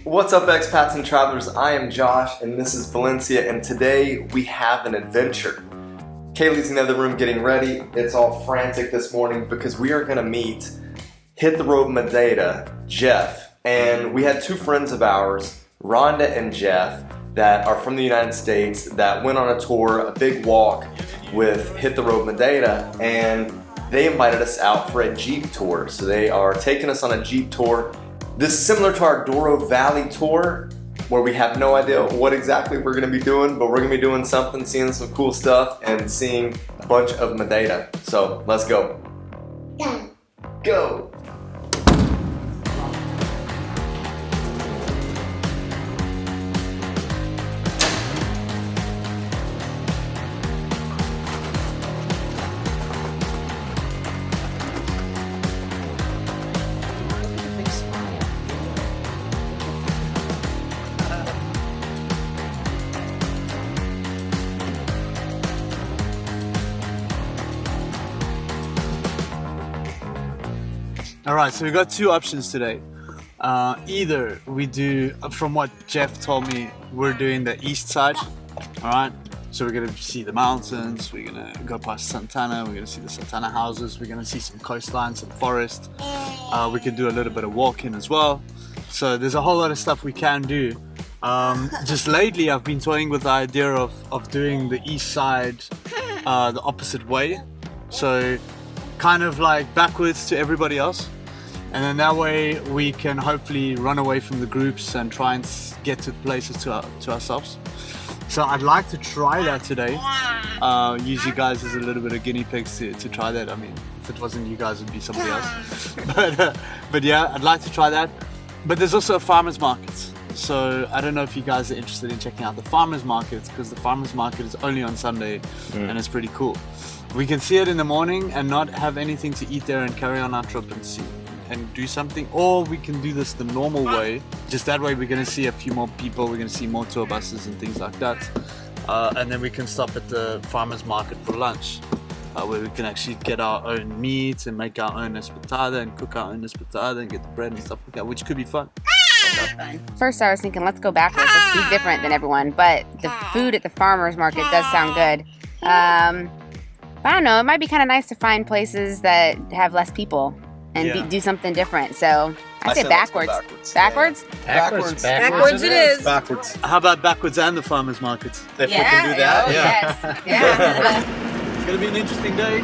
What's up, expats and travelers? I am Josh and this is Valencia, and today we have an adventure. Kalie's in the other room getting ready. It's all frantic this morning because we are gonna meet Hit the Road Madeira, Jeff. And we had two friends of ours, Rhonda and Jeff, that are from the United States that went on a tour, a big walk with Hit the Road Madeira, and they invited us out for a Jeep tour. So they are taking us on a Jeep tour. This is similar to our Douro Valley tour, where we have no idea what exactly we're gonna be doing, but we're gonna be doing something, seeing some cool stuff, and seeing a bunch of Madeira. So let's go. Yeah. Go! Alright, so we got two options today. Either we do, from what Jeff told me, we're doing the east side. Alright, so we're gonna see the mountains, we're gonna go past Santana, we're gonna see the Santana houses, we're gonna see some coastline, some forest. We can do a little bit of walking as well. So there's a whole lot of stuff we can do. Just lately I've been toying with the idea of doing the east side the opposite way. So kind of like backwards to everybody else, and then that way we can hopefully run away from the groups and try and get to places to ourselves. So I'd like to try that today. Use you guys as a little bit of guinea pigs to try that. I mean, if it wasn't you guys, it'd be somebody else. But yeah, I'd like to try that. But there's also a farmers market. So I don't know if you guys are interested in checking out the farmers market, because the farmers market is only on Sunday and it's pretty cool. We can see it in the morning and not have anything to eat there and carry on our trip and see and do something, or we can do this the normal way. Just that way we're going to see a few more people, we're going to see more tour buses and things like that, and then we can stop at the farmers market for lunch, where we can actually get our own meat and make our own espetada and cook our own espetada and get the bread and stuff like that, which could be fun. First I was thinking, let's go backwards, let's be different than everyone, but the food at the farmer's market does sound good. I don't know, it might be kind of nice to find places that have less people and do something different. So I say backwards. Backwards? Backwards. Backwards it is. Backwards. How about backwards and the farmers market? If we can do that, Yes. Yeah. It's going to be an interesting day.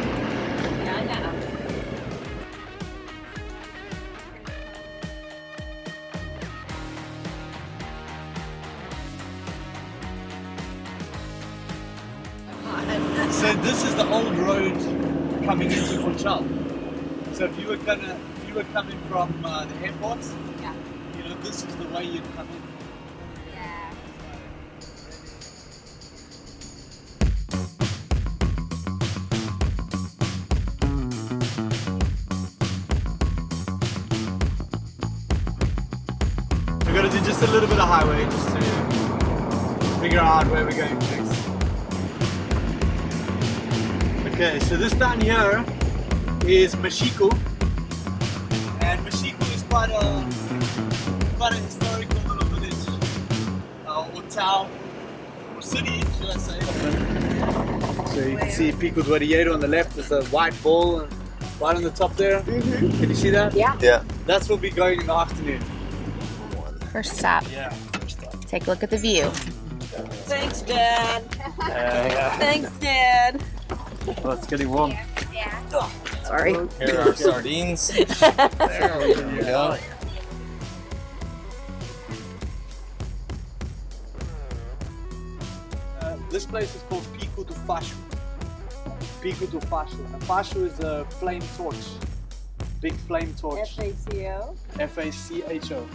So this is the old road coming into Funchal. So if you were coming from the airport, you know, this is the way you'd come in. Yeah. We're gonna do just a little bit of highway just to figure out where we're going next. Okay, so this down here is Mexico, and Mexico is quite a historical little village, or town, or city, should I say. So you can see Pico do Arieiro on the left, there's a white ball right on the top there. Can you see that? Yeah. Yeah. That's where we'll be going in the afternoon. First stop. Yeah. Take a look at the view. Thanks, Dad. Thanks, Dad. Oh, it's getting warm. Sorry. Here are our sardines. There we go. This place is called Pico do Facho. Pico do Facho. And Facho is a flame torch. Big flame torch. F-A-C-O. F-A-C-H-O.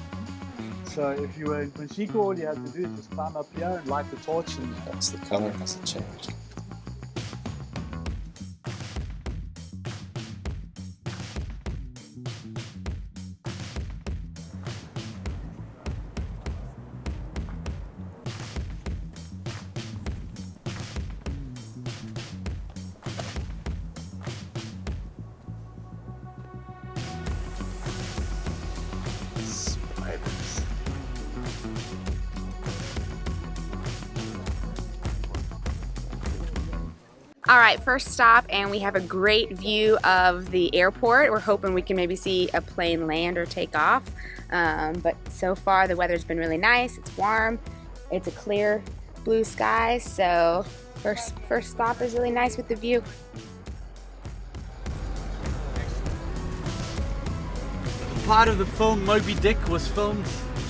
So if you were in Mexico, all you had to do is just climb up here and light the torch, and That's the color hasn't changed. All right, first stop, and we have a great view of the airport. We're hoping we can maybe see a plane land or take off. But so far the weather's been really nice. It's warm. It's a clear blue sky. So first stop is really nice with the view. Part of the film Moby Dick was filmed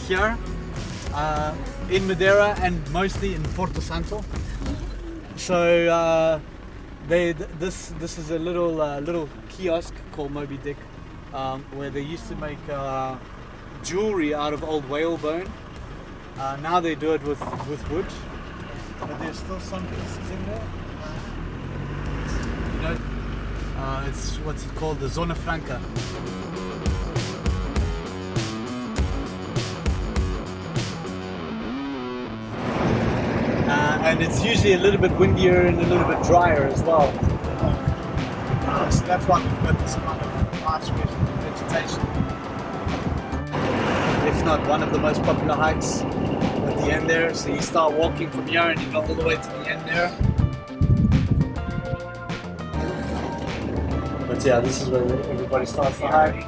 here in Madeira and mostly in Porto Santo. So this is a little kiosk called Moby Dick, where they used to make jewelry out of old whale bone. Now they do it with wood, but there's still some pieces in there. You know, it's what's it called, the Zona Franca. And it's usually a little bit windier and a little bit drier as well. So that's why we've got this kind of harsh vegetation. If not one of the most popular hikes at the end there. So you start walking from here and you go all the way to the end there. But yeah, this is where everybody starts the hike.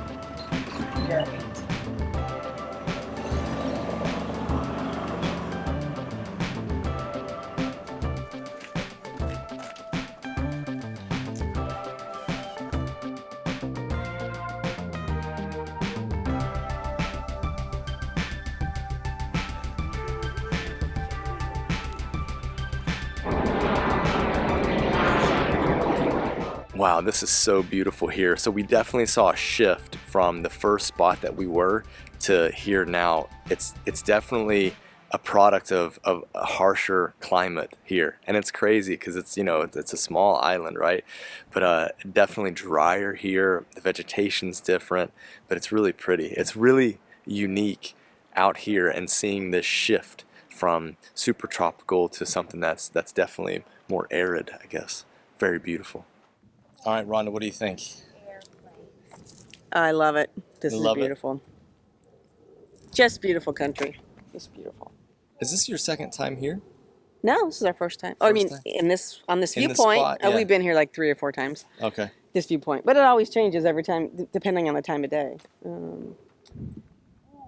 Wow, this is so beautiful here. So we definitely saw a shift from the first spot that we were to here now. It's definitely a product of a harsher climate here, and it's crazy because it's, you know, it's a small island, right? But definitely drier here. The vegetation's different, but it's really pretty. It's really unique out here, and seeing this shift from super tropical to something that's definitely more arid, I guess. Very beautiful. All right, Rhonda, what do you think? I love it. This is Love it? beautiful. Just beautiful country. Just beautiful. Is this your second time here? No, this is our first time. Oh, I mean, time. on this In this viewpoint, spot, yeah. we've been here like 3 or 4 times. Okay. This viewpoint, but it always changes every time, depending on the time of day.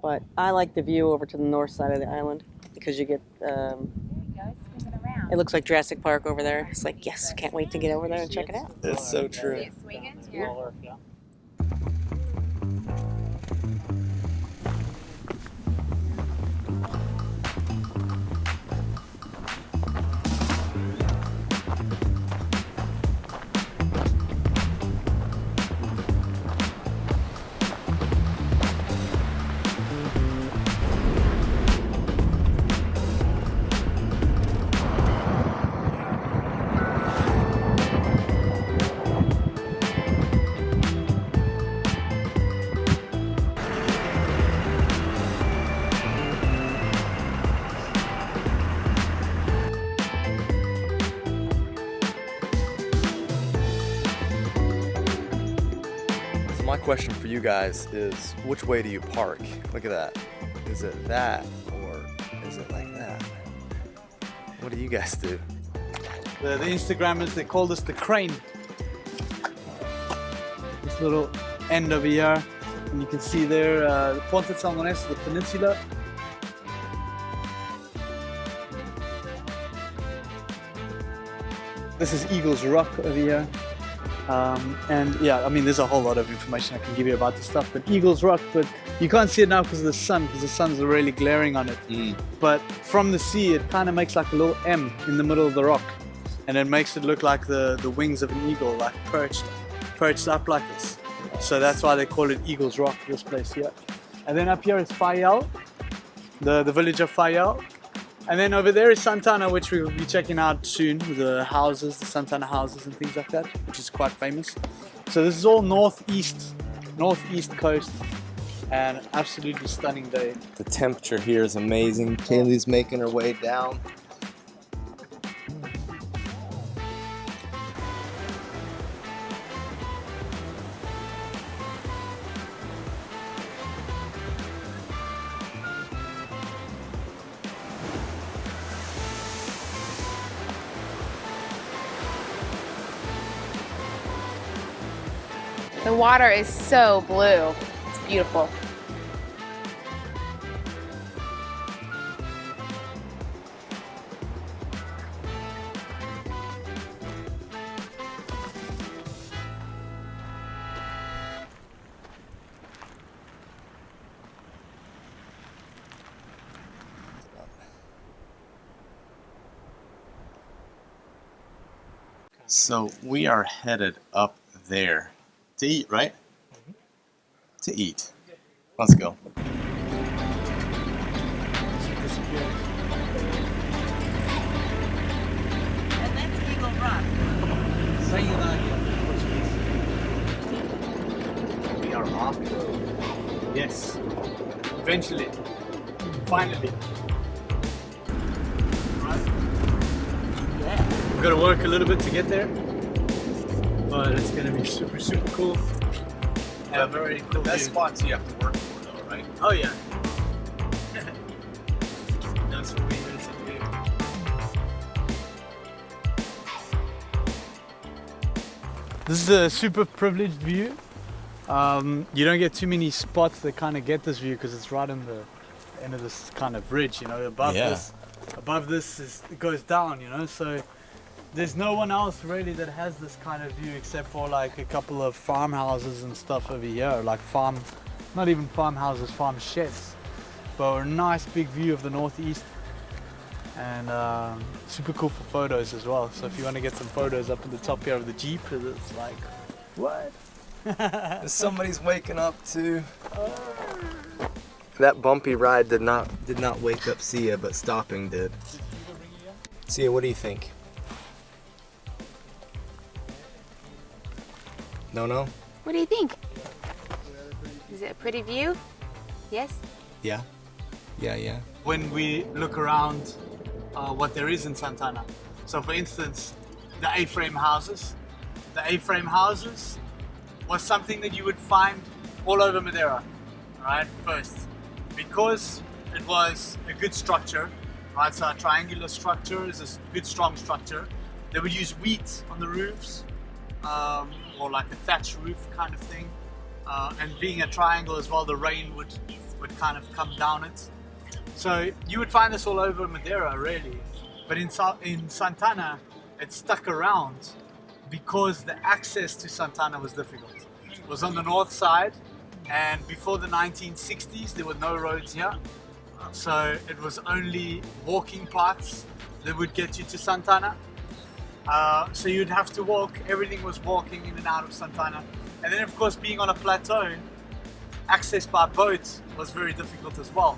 But I like the view over to the north side of the island because you get. It looks like Jurassic Park over there. It's like, yes, can't wait to get over there and check it out. It's so true. My question for you guys is, which way do you park? Look at that. Is it that, or is it like that? What do you guys do? The Instagrammers, they call this the crane. This little end over here, and you can see there the Ponte Salmonese, the peninsula. This is Eagles Rock over here. And yeah, I mean, there's a whole lot of information I can give you about this stuff, but Eagles Rock, but you can't see it now because of the sun, because the sun's really glaring on it. But from the sea, it kind of makes like a little M in the middle of the rock, and it makes it look like the wings of an eagle, like perched up like this. So that's why they call it Eagles Rock, this place here. And then up here is Funchal, the village of Funchal. And then over there is Santana, which we will be checking out soon, the houses, the Santana houses and things like that, which is quite famous. So this is all northeast coast, and absolutely stunning day. The temperature here is amazing. Kalie's making her way down. The water is so blue. It's beautiful. So we are headed up there to eat, right? To eat. Let's go. And that's Eagle Rock. We are off-road. Yes. Eventually. Finally. Right? Yeah. We've got to work a little bit to get there. But it's going to be super, super cool. And a very cool The best view. spots you have to work for though, right? Oh yeah. That's what we need to do. This is a super privileged view. You don't get too many spots that kind of get this view because it's right in the end of this kind of ridge, you know, above this it goes down, you know, so there's no one else really that has this kind of view except for like a couple of farmhouses and stuff over here, like not even farmhouses, farm sheds, but a nice big view of the northeast, and super cool for photos as well. So if you want to get some photos up at the top here of the Jeep, it's like, what? Somebody's waking up too. That bumpy ride did not wake up Sia, but stopping did. Sia, what do you think? No? What do you think? Is it a pretty view? Yes? Yeah. When we look around what there is in Santana. So for instance, the A-frame houses. The A-frame houses was something that you would find all over Madeira, right? First, because it was a good structure, right? So a triangular structure is a good strong structure. They would use wheat on the roofs, or like a thatch roof kind of thing. And being a triangle as well, the rain would kind of come down it. So you would find this all over Madeira, really. But in Santana, it stuck around because the access to Santana was difficult. It was on the north side, and before the 1960s, there were no roads here. So it was only walking paths that would get you to Santana. So you'd have to walk, everything was walking in and out of Santana. And then of course, being on a plateau, access by boat was very difficult as well.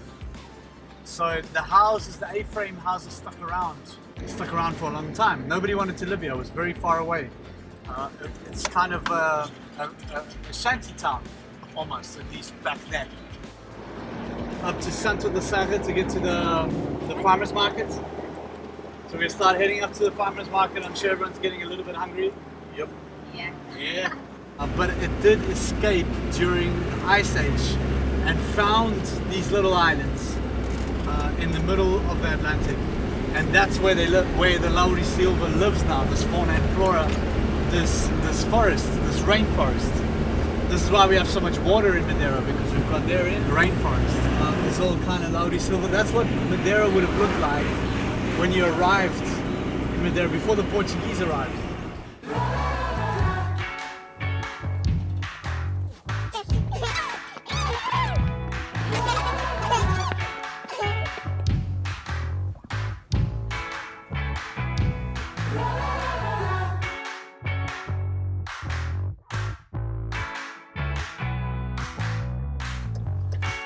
So the houses, the A-frame houses stuck around for a long time. Nobody wanted to live here, it was very far away. It's kind of a shanty town, almost, at least back then. Up to Santo da Serra to get to the farmers market. So we're gonna start heading up to the farmers market. I'm sure everyone's getting a little bit hungry. Yep. Yeah. But it did escape during the Ice Age and found these little islands in the middle of the Atlantic. And that's where they live, where the Lauri Silva lives now, this fauna and flora, this forest, this rainforest. This is why we have so much water in Madeira, because we've got there in rainforest. This all kind of Lauri Silva. That's what Madeira would have looked like when you arrived in Madeira, before the Portuguese arrived.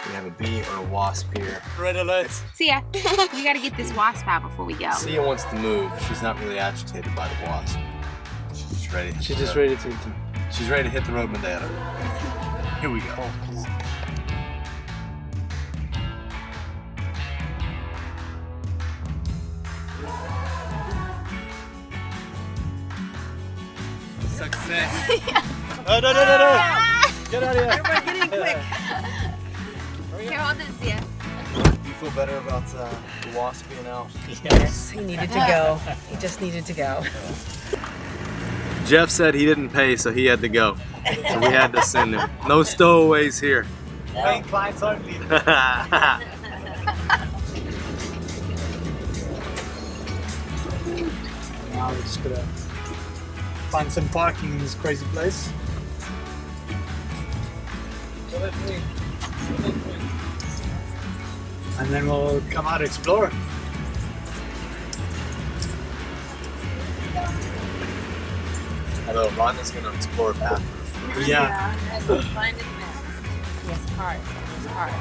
We have a bee or a wasp here. Red alert. See ya. We gotta get this wasp out before we go. Sia wants to move. She's not really agitated by the wasp. She's ready. She's just ready to. She's ready to hit the road Madeira. Here we go. Success. No. Get out of here. Everybody get in quick. Here, hold this, Sia. Do you feel better about the wasp being out? Yes, he needed to go. He just needed to go. Jeff said he didn't pay, so he had to go. So we had to send him. No stowaways here. Paying clients only. Now we're just gonna find some parking in this crazy place. And then we'll come out to explore. Hello, Ron is going to explore a bathroom. Yeah. Find it now. Yes, cars. There's cars.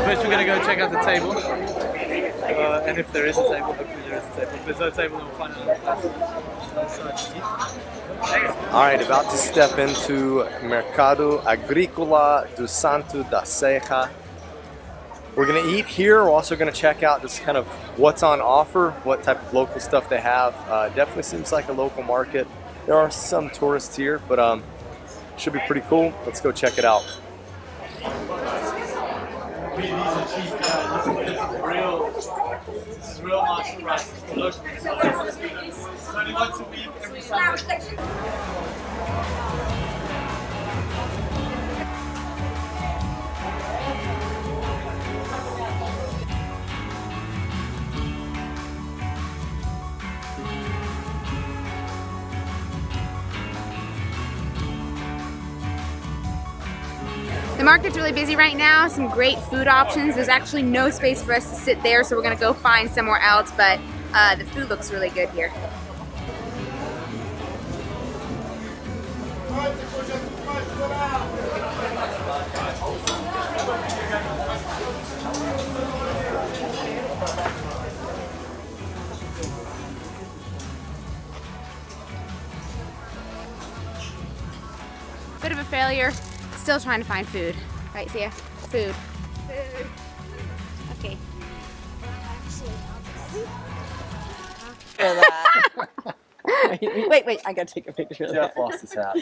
First we're gonna go check out the table. And if there is a table, hopefully there is a table. If there's no table, then we'll find another place. Alright, about to step into Mercado Agrícola do Santo da Serra. We're gonna eat here. We're also gonna check out just kind of what's on offer, what type of local stuff they have. Definitely seems like a local market. There are some tourists here, but should be pretty cool. Let's go check it out. These are cheap, this is real market prices for locals. It's only once a week, every Sunday. The market's really busy right now. Some great food options. There's actually no space for us to sit there, so we're gonna go find somewhere else, but the food looks really good here. Bit of a failure. Still trying to find food. Right, Sia? Food. Food. Okay. Wait, I gotta take a picture of that. Jeff lost his hat.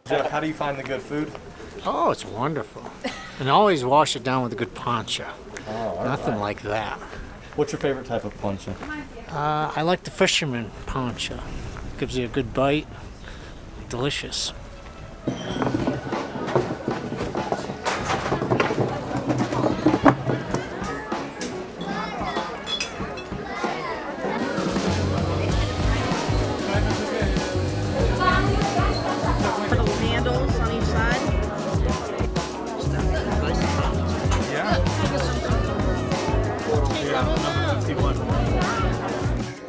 Jeff, how do you find the good food? Oh, it's wonderful. And always wash it down with a good pancha. Oh, Nothing like that. What's your favorite type of pancha? I like the fisherman pancha. Gives you a good bite. Delicious. Little handles on each side.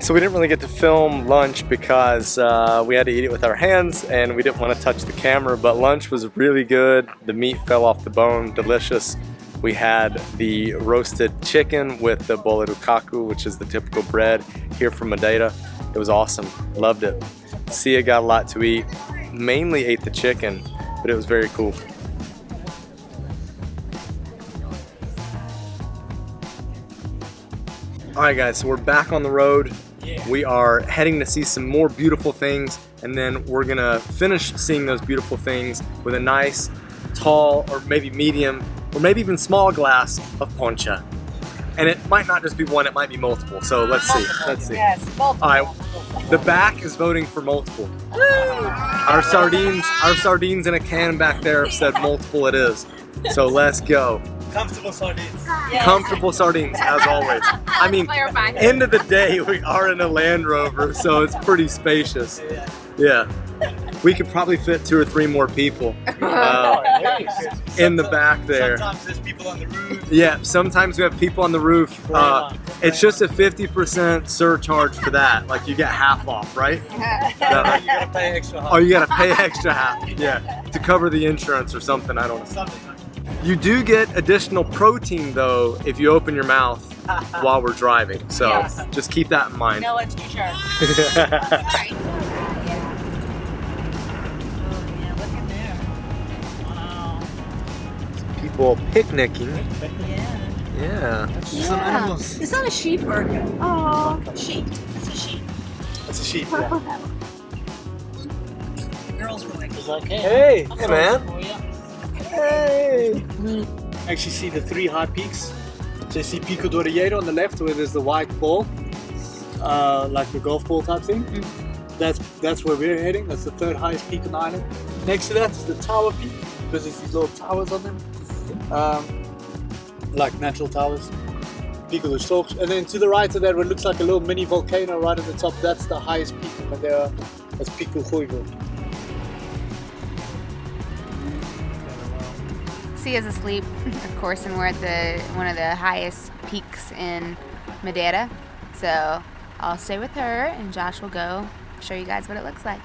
So we didn't really get to film lunch because we had to eat it with our hands and we didn't want to touch the camera, but lunch was really good. The meat fell off the bone, delicious. We had the roasted chicken with the bolo do caco, which is the typical bread here from Madeira. It was awesome, loved it. Sia got a lot to eat, mainly ate the chicken, but it was very cool. Alright guys, so we're back on the road. We are heading to see some more beautiful things, and then we're gonna finish seeing those beautiful things with a nice, tall, or maybe medium, or maybe even small glass of poncha. And it might not just be one, it might be multiple. So let's see, let's see. Yes, multiple. All right, the back is voting for multiple. Our sardines in a can back there said multiple it is. So let's go. Comfortable sardines. Yes. Comfortable sardines, as always. I mean, end of the day, we are in a Land Rover, so it's pretty spacious. Yeah. We could probably fit 2 or 3 more people in the back there. Sometimes there's people on the roof. Yeah, sometimes we have people on the roof. It's just a 50% surcharge for that. Like you get half off, right? You gotta pay extra half. Oh, you gotta pay extra half. Yeah, to cover the insurance or something. I don't know. Something. You do get additional protein though if you open your mouth while we're driving. So Yes. just keep that in mind. No extra charge. People picnicking. Yeah. Yeah. Some animals. It's not a sheep or sheep. It's a sheep. That's a sheep. Yeah. Is okay? Hey, Hey, man. Oh, yeah. Hey. actually see the 3 high peaks. So you see Pico do Rieiro on the left, where there's the white ball, like the golf ball type thing. That's where we're heading. That's the 3rd highest peak on the island. Next to that is the tower peak, because there's these little towers on them, like natural towers. Pico dos Torques. And then to the right of that, what looks like a little mini volcano right at the top, that's the highest peak in Madeira. That's Pico Goivo. Sia's asleep, of course, and we're at one of the highest peaks in Madeira. So I'll stay with her, and Josh will go show you guys what it looks like.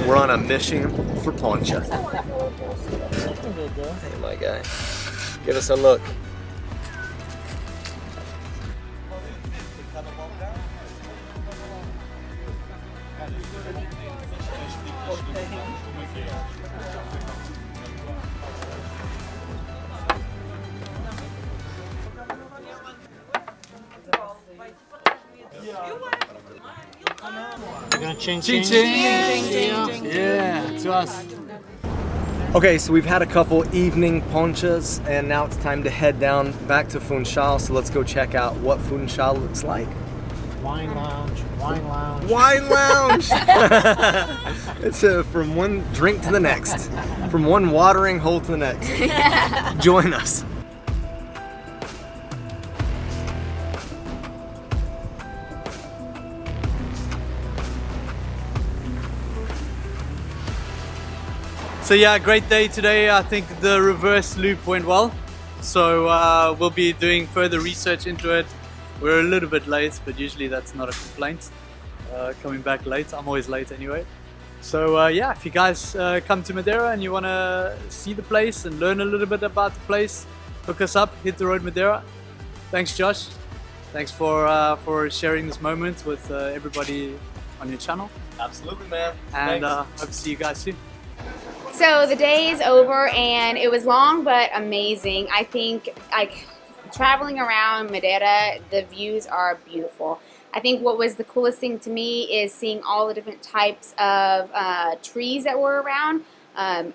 We're on a mission for Funchal. Hey, my guy. Give us a look. We're gonna ching Ching ching. ching! Yeah, to us. Okay, so we've had a couple evening ponchas, and now it's time to head down back to Funchal. So let's go check out what Funchal looks like. Wine lounge, wine lounge. Wine lounge! It's from one drink to the next, from one watering hole to the next. Join us. So yeah, great day today. I think the reverse loop went well. So we'll be doing further research into it. We're a little bit late, but usually that's not a complaint. Coming back late, I'm always late anyway. So yeah, if you guys come to Madeira and you want to see the place and learn a little bit about the place, hook us up, Hit the Road Madeira. Thanks Josh. Thanks for sharing this moment with everybody on your channel. Absolutely, man. And hope to see you guys soon. So the day is over, and it was long but amazing. I think, like, traveling around Madeira, the views are beautiful. I think what was the coolest thing to me is seeing all the different types of trees that were around.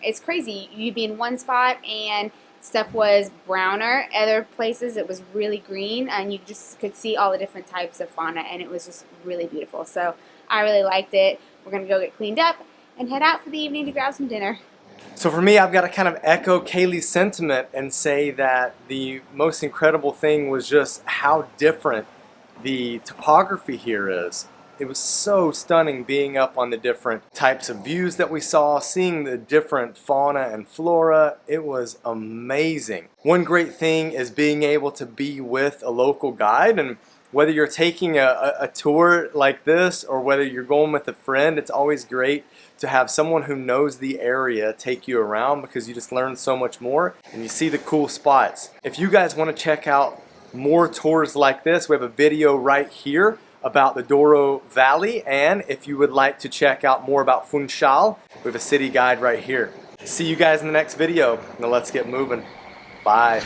It's crazy. You'd be in one spot and stuff was browner. Other places it was really green, and you just could see all the different types of fauna, and it was just really beautiful. So I really liked it. We're going to go get cleaned up and head out for the evening to grab some dinner. So for me, I've got to kind of echo Kalie's sentiment and say that the most incredible thing was just how different the topography here is. It was so stunning being up on the different types of views that we saw, seeing the different fauna and flora. It was amazing. One great thing is being able to be with a local guide, and whether you're taking a tour like this or whether you're going with a friend, it's always great to have someone who knows the area take you around, because you just learn so much more and you see the cool spots. If you guys want to check out more tours like this, we have a video right here about the Douro Valley, and if you would like to check out more about Funchal, we have a city guide right here. See you guys in the next video. Now let's get moving. Bye.